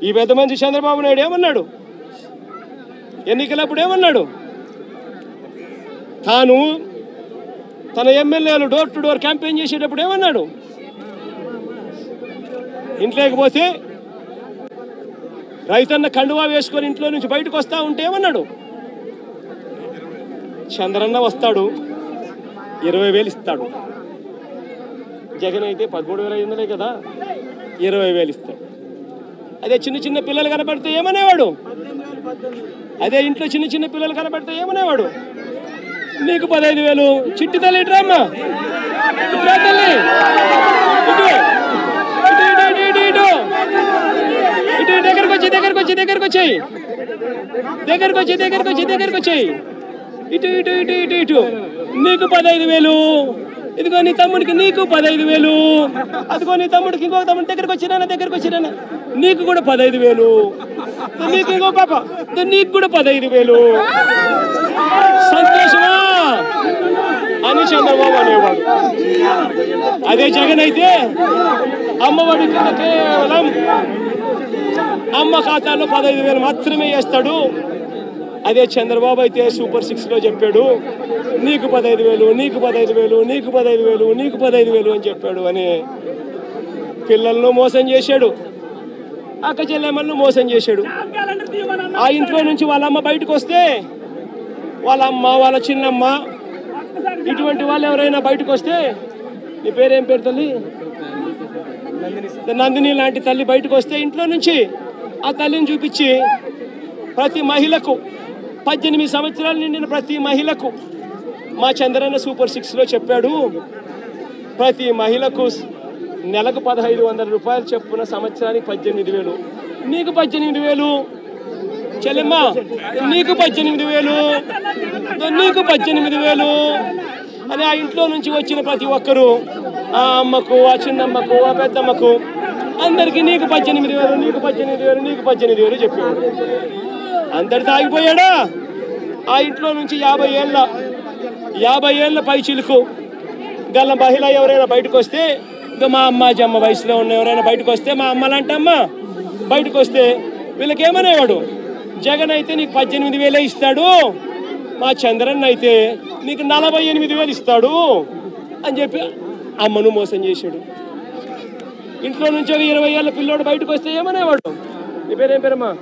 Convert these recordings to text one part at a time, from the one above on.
ఈ పెద్ద మనిషి చంద్రబాబు నాయుడు ఏమన్నాడు? ఎన్నికలప్పుడు ఏమన్నాడు? తాను తన ఎమ్మెల్యేలు డోర్ టు డోర్ క్యాంపెయిన్ చేసేటప్పుడు ఏమన్నాడు? ఇంట్లోకి పోతే రైతన్న కండువా వేసుకొని ఇంట్లో నుంచి బయటకు వస్తా ఉంటే ఏమన్నాడు? చంద్రన్న వస్తాడు 20,000 ఇస్తాడు. జగన్ అయితే 13,500 కదా, 20,000 ఇస్తాడు. అదే చిన్న చిన్న పిల్లలు కనపడితే ఏమనేవాడు? అదే ఇంట్లో చిన్న చిన్న పిల్లలు కనపడితే ఏమనేవాడు? నీకు 15,000. చిట్టి తల్లి ఇట్రామ్మా, ఇట్రా తల్లి, ఇటు దగ్గరకు వచ్చాయి, ఇటు ఇటు ఇటు ఇటు ఇటు. నీకు 15,000. ఇదిగో నీ తమ్ముడికి, నీకు 15,000. అదిగో నీ తమ్ముడికి, ఇంకో తమ్ముడి దగ్గరకు వచ్చినా నీకు కూడా 15,000. నీకు ఇంకో పాప, నీకు కూడా 15,000. సంతోషమా అని చంద్రబాబు అనేవాడు. అదే జగన్ అయితే అమ్మఒడి కింద కేవలం అమ్మ ఖాతాలో 15,000 మాత్రమే వేస్తాడు. అదే చంద్రబాబు అయితే సూపర్ 6లో చెప్పాడు, నీకు 15,000, నీకు 15,000, నీకు 15,000, నీకు 15,000 అని చెప్పాడు. అని పిల్లలను మోసం చేశాడు, అక్క చెల్లెమ్మలను మోసం చేశాడు. ఆ ఇంట్లో నుంచి వాళ్ళ అమ్మ బయటకు వస్తే, వాళ్ళ అమ్మ, వాళ్ళ చిన్నమ్మ, ఇటువంటి వాళ్ళు ఎవరైనా బయటకు వస్తే, నీ పేరేం పేరు తల్లి? నందిని లాంటి తల్లి బయటకు వస్తే ఇంట్లో నుంచి ఆ తల్లిని చూపించి ప్రతి మహిళకు 18 సంవత్సరాలు నిండిన ప్రతి మహిళకు మా చంద్రన్న సూపర్ 6లో చెప్పాడు, ప్రతి మహిళకు నెలకు 1,500 రూపాయలు చెప్పున సంవత్సరానికి 18,000. నీకు 18,000 చెల్లెమ్మ, నీకు 18,000, నీకు 18,000 అని ఆ ఇంట్లో నుంచి వచ్చిన ప్రతి ఒక్కరూ, ఆ అమ్మకు, ఆ చిన్నమ్మకు, ఆ పెద్దమ్మకు, అందరికీ నీకు 18,000, నీకు 18,000, నీకు 18,000 చెప్పాడు. అందరితో ఆగిపోయాడా? ఆ ఇంట్లో నుంచి 50 ఏళ్ళ పై చిలుకు గల మహిళ ఎవరైనా బయటకు వస్తే, ఇంకా మా అమ్మ జమ్మ వయసులో ఉన్న ఎవరైనా బయటకు వస్తే, మా అమ్మలంటమ్మ బయటకు వస్తే వీళ్ళకేమనేవాడు? జగన్ అయితే నీకు 18,000 ఇస్తాడు, మా చంద్రన్న అయితే నీకు 48,000 ఇస్తాడు అని చెప్పి అమ్మను మోసం చేశాడు. ఇంట్లో నుంచి ఒక 20 ఏళ్ళ పిల్లోడు బయటకు వస్తే ఏమనేవాడు? నీ పేరేం పేరమ్మా?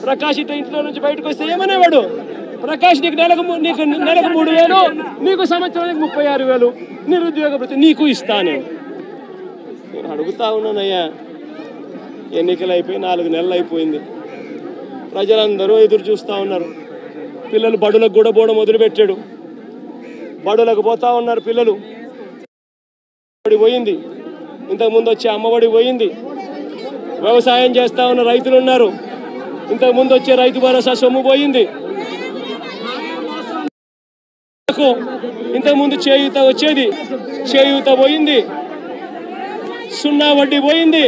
ప్రకాష్. ఇట్లా ఇంట్లో నుంచి బయటకు వస్తే ఏమనేవాడు? ప్రకాష్ నీకు నెలకు 3,000, నీకు సంవత్సరానికి 36,000 నిరుద్యోగ భృతి నీకు ఇస్తాను. నేను అడుగుతా ఉన్నానయ్యా, ఎన్నికలు అయిపోయి 4 నెలలు అయిపోయింది, ప్రజలందరూ ఎదురు చూస్తూ ఉన్నారు. పిల్లలు బడులకు కూడా పోవడం మొదలుపెట్టాడు, బడులకు పోతా ఉన్నారు పిల్లలు. పోయింది, ఇంతకుముందు వచ్చే అమ్మఒడి పోయింది. వ్యవసాయం చేస్తూ ఉన్న రైతులు ఉన్నారు, ఇంతకుముందు వచ్చే రైతు భరోసా సొమ్ము పోయింది. ఇంతకుముందు చేయూత వచ్చేది, చేయూత పోయింది. 0 వడ్డీ పోయింది.